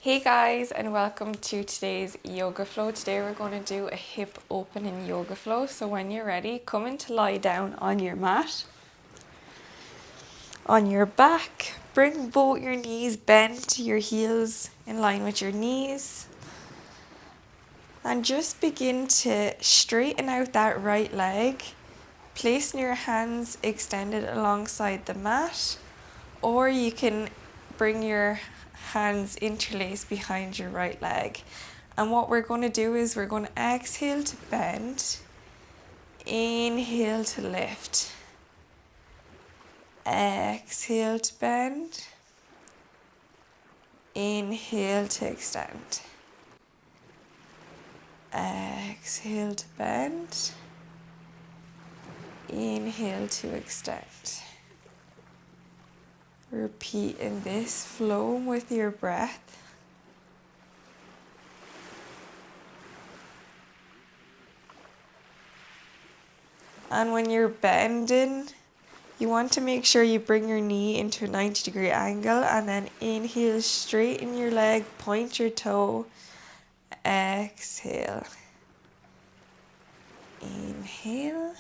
Hey guys, and welcome to today's yoga flow. Today we're going to do a hip opening yoga flow. So when you're ready, come in to lie down on your mat. On your back, bring both your knees bent to your heels in line with your knees. And just begin to straighten out that right leg, placing your hands extended alongside the mat, or you can bring your hands interlaced behind your right leg. And what we're going to do is we're going to exhale to bend, inhale to lift, exhale to bend, inhale to extend, exhale to bend, inhale to extend. Repeating this flow with your breath. And when you're bending, you want to make sure you bring your knee into a 90-degree angle and then inhale, straighten your leg, point your toe, exhale. Inhale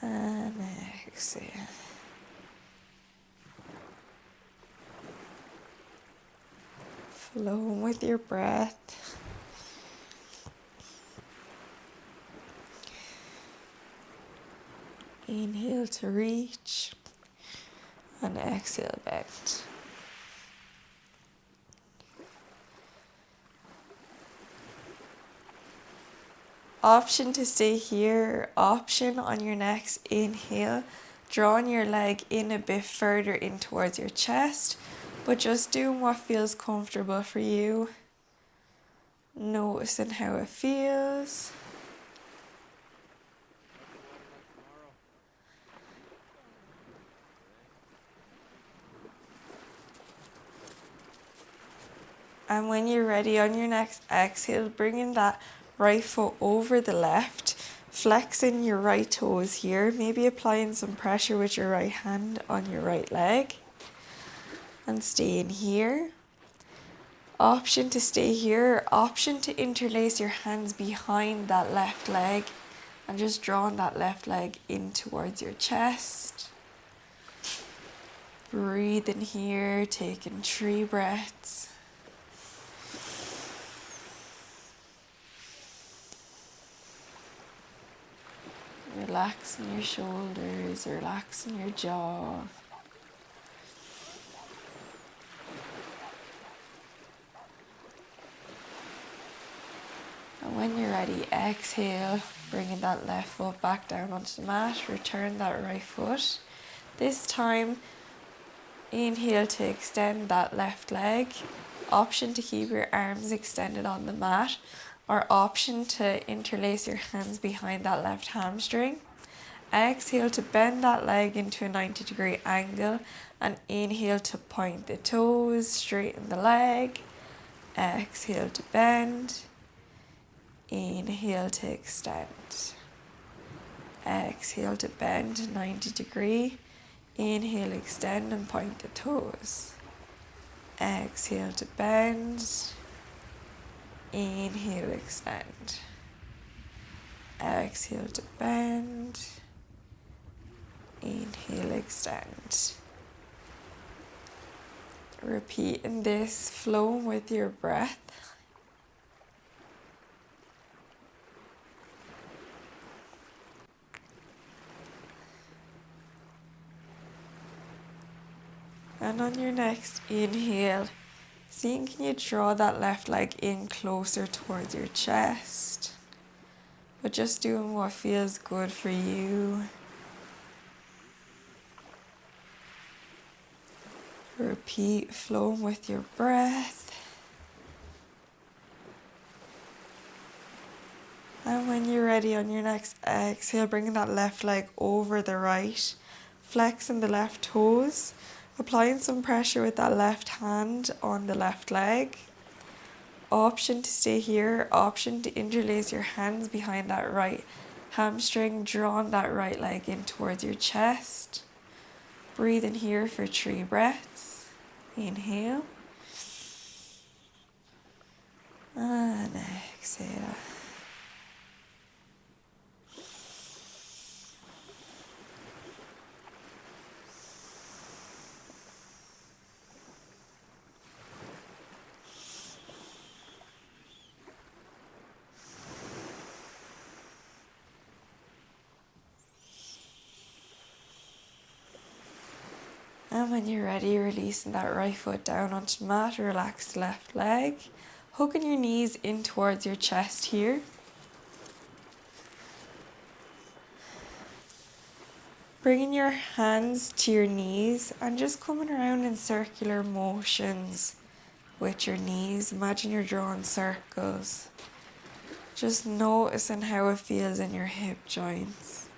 and exhale. Flow with your breath. Inhale to reach and exhale, bend. Option to stay here, option on your next inhale, drawing your leg in a bit further in towards your chest, but just doing what feels comfortable for you. Noticing how it feels. And when you're ready on your next exhale, bringing that right foot over the left, flexing your right toes here, maybe applying some pressure with your right hand on your right leg. And staying here. Option to stay here, option to interlace your hands behind that left leg and just drawing that left leg in towards your chest. Breathing here, taking 3 breaths. Relaxing your shoulders, relaxing your jaw. And when you're ready, exhale, bringing that left foot back down onto the mat, return that right foot. This time, inhale to extend that left leg. Option to keep your arms extended on the mat, or option to interlace your hands behind that left hamstring. Exhale to bend that leg into a 90-degree angle and inhale to point the toes, straighten the leg. Exhale to bend. Inhale to extend. Exhale to bend 90 degree. Inhale, extend and point the toes. Exhale to bend. Inhale, extend. Exhale to bend. Inhale, extend. Repeating this flow with your breath. And on your next inhale, seeing can you draw that left leg in closer towards your chest, but just doing what feels good for you. Repeat, flowing with your breath. And when you're ready on your next exhale, bringing that left leg over the right, flexing the left toes, applying some pressure with that left hand on the left leg. Option to stay here, option to interlace your hands behind that right hamstring, drawing that right leg in towards your chest. Breathe in here for 3 breaths. Inhale. exhale. And when you're ready, releasing that right foot down onto the mat, relax the left leg, hooking your knees in towards your chest here. Bringing your hands to your knees and just coming around in circular motions with your knees. Imagine you're drawing circles. Just noticing how it feels in your hip joints.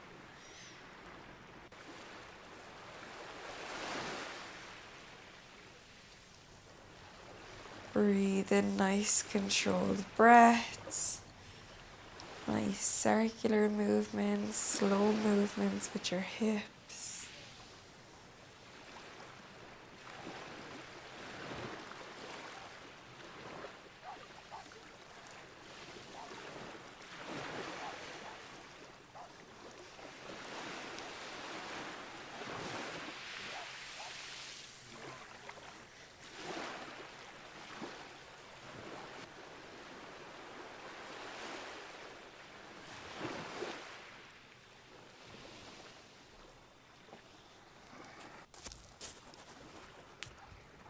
Breathe in nice controlled breaths. Nice circular movements, slow movements with your hips.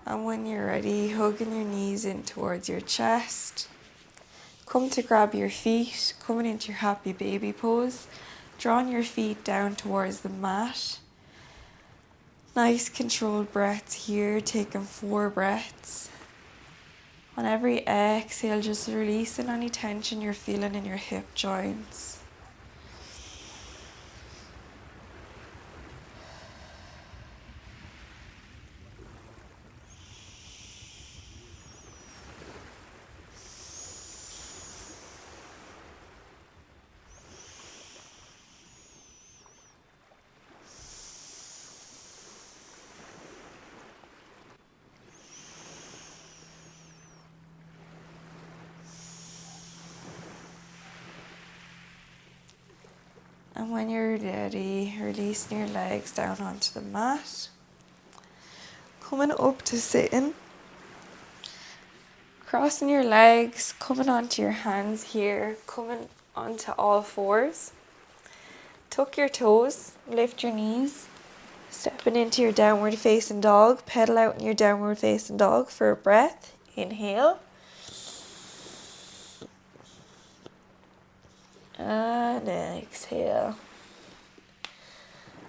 And when you're ready, hugging your knees in towards your chest. Come to grab your feet, coming into your happy baby pose. Drawing your feet down towards the mat. Nice controlled breaths here, taking 4 breaths. On every exhale, just releasing any tension you're feeling in your hip joints. And when you're ready, releasing your legs down onto the mat. Coming up to sitting. Crossing your legs, coming onto your hands here, coming onto all fours. Tuck your toes, lift your knees. Stepping into your downward facing dog. Pedal out in your downward facing dog for a breath. Inhale. And exhale.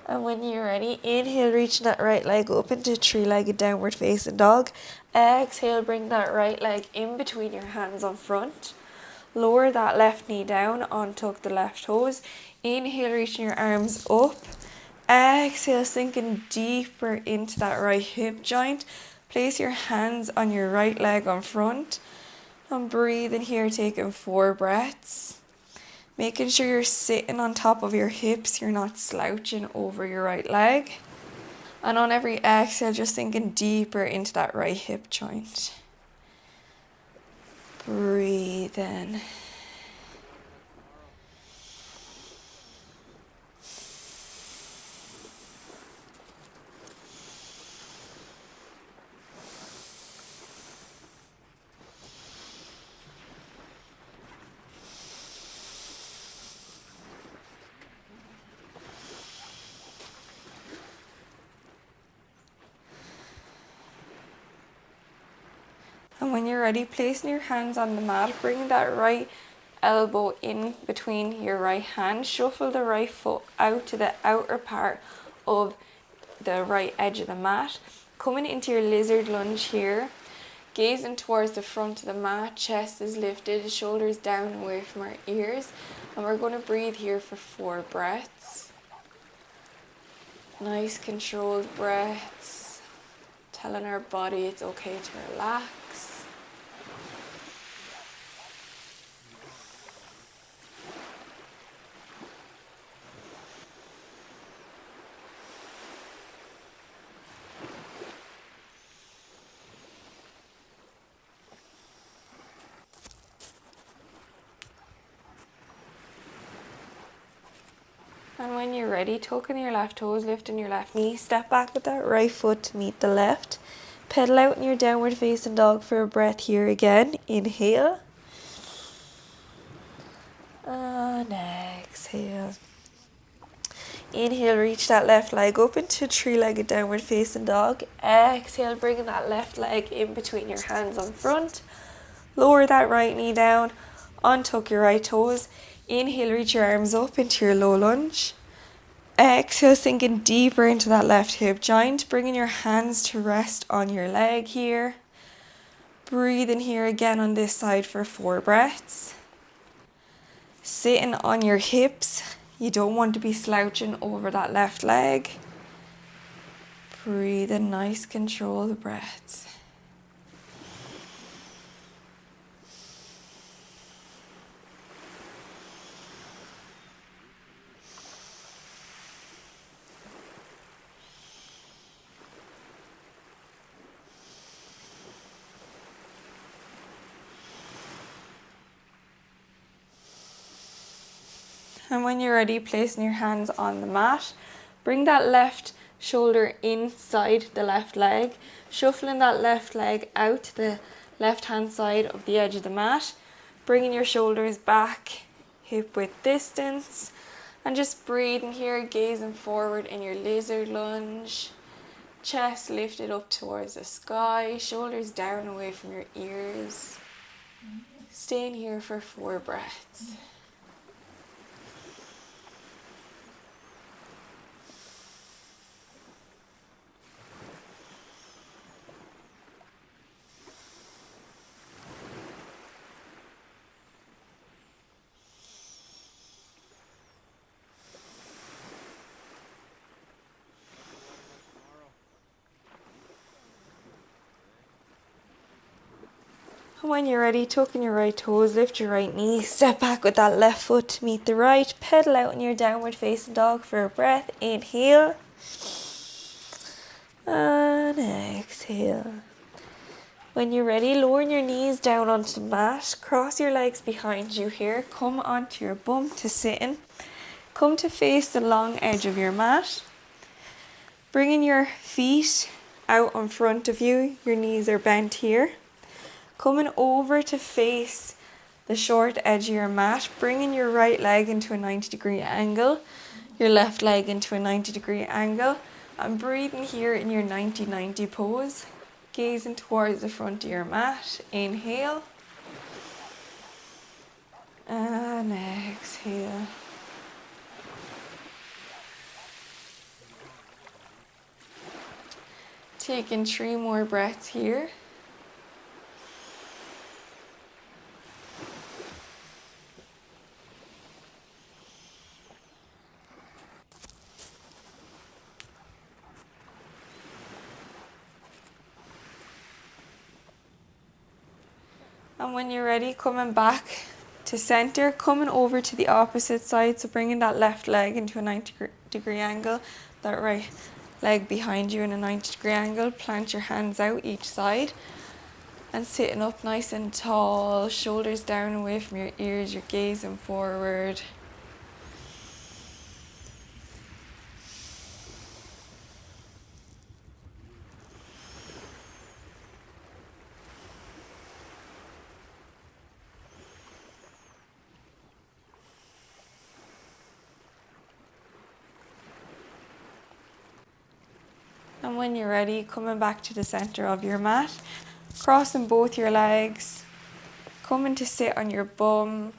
And when you're ready, inhale, reaching that right leg up into 3-legged downward facing dog. Exhale, bring that right leg in between your hands on front. Lower that left knee down, untuck the left toes. Inhale, reaching your arms up. Exhale, sinking deeper into that right hip joint. Place your hands on your right leg on front. And breathe in here, taking 4 breaths. Making sure you're sitting on top of your hips, you're not slouching over your right leg. And on every exhale, just sinking deeper into that right hip joint. Breathe in. And when you're ready, placing your hands on the mat, bring that right elbow in between your right hand. Shuffle the right foot out to the outer part of the right edge of the mat. Coming into your lizard lunge here. Gazing towards the front of the mat, chest is lifted, shoulders down away from our ears. And we're going to breathe here for 4 breaths. Nice controlled breaths. Telling our body it's okay to relax. And when you're ready, tucking your left toes, lifting your left knee, step back with that right foot to meet the left. Pedal out in your downward facing dog for a breath here again. Inhale. And exhale. Inhale, reach that left leg up into three-legged downward facing dog. Exhale, bringing that left leg in between your hands on front. Lower that right knee down. Untuck your right toes. Inhale, reach your arms up into your low lunge. Exhale, sinking deeper into that left hip joint. Bringing your hands to rest on your leg here. Breathe in here again on this side for 4 breaths. Sitting on your hips. You don't want to be slouching over that left leg. Breathe in, nice controlled breaths. And when you're ready, placing your hands on the mat, bring that left shoulder inside the left leg, shuffling that left leg out to the left hand side of the edge of the mat, bringing your shoulders back, hip width distance, and just breathing here, gazing forward in your lizard lunge, chest lifted up towards the sky, shoulders down away from your ears. Staying here for 4 breaths. When you're ready, tucking your right toes, lift your right knee, step back with that left foot to meet the right, pedal out in your downward facing dog for a breath. Inhale and exhale. When you're ready, lowering your knees down onto the mat, cross your legs behind you here, come onto your bum to sit in, come to face the long edge of your mat, bringing your feet out in front of you, your knees are bent here. Coming over to face the short edge of your mat, bringing your right leg into a 90-degree angle, your left leg into a 90-degree angle, and breathing here in your 90-90 pose, gazing towards the front of your mat. Inhale and exhale. Taking 3 more breaths here. And when you're ready, coming back to center, coming over to the opposite side, so bringing that left leg into a 90-degree angle, that right leg behind you in a 90-degree angle, plant your hands out each side, and sitting up nice and tall, shoulders down away from your ears, you're gazing forward. And when you're ready, coming back to the center of your mat, crossing both your legs, coming to sit on your bum,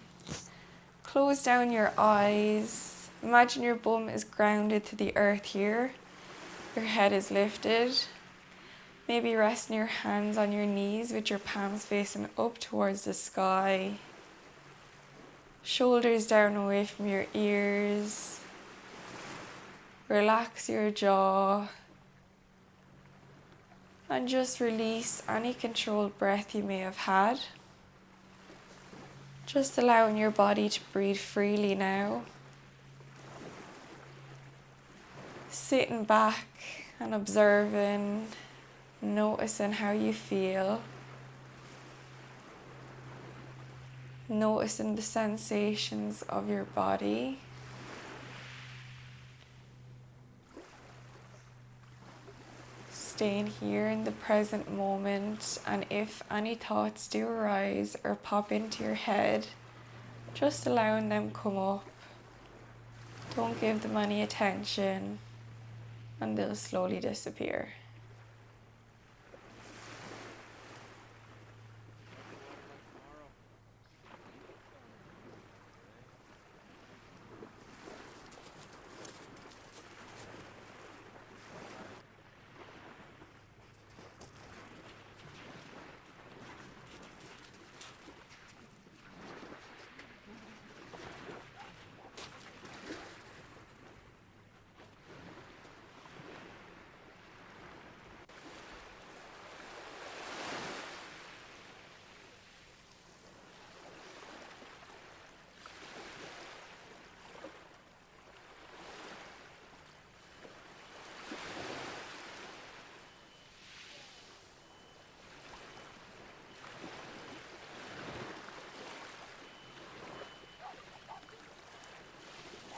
close down your eyes, imagine your bum is grounded to the earth here, your head is lifted, maybe resting your hands on your knees with your palms facing up towards the sky, shoulders down away from your ears, relax your jaw, and just release any controlled breath you may have had. Just allowing your body to breathe freely now. Sitting back and observing, noticing how you feel. Noticing the sensations of your body. staying here in the present moment, and if any thoughts do arise or pop into your head, just allowing them come up. Don't give them any attention, and they'll slowly disappear.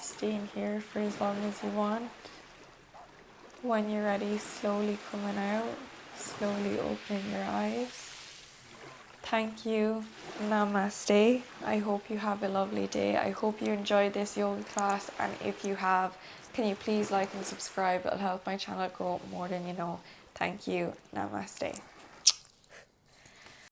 Staying here for as long as you want. When you're ready, slowly coming out, slowly opening your eyes. Thank you. Namaste. I hope you have a lovely day. I hope you enjoyed this yoga class, and if you have, can you please like and subscribe? It'll help my channel grow more than you know. Thank you. Namaste.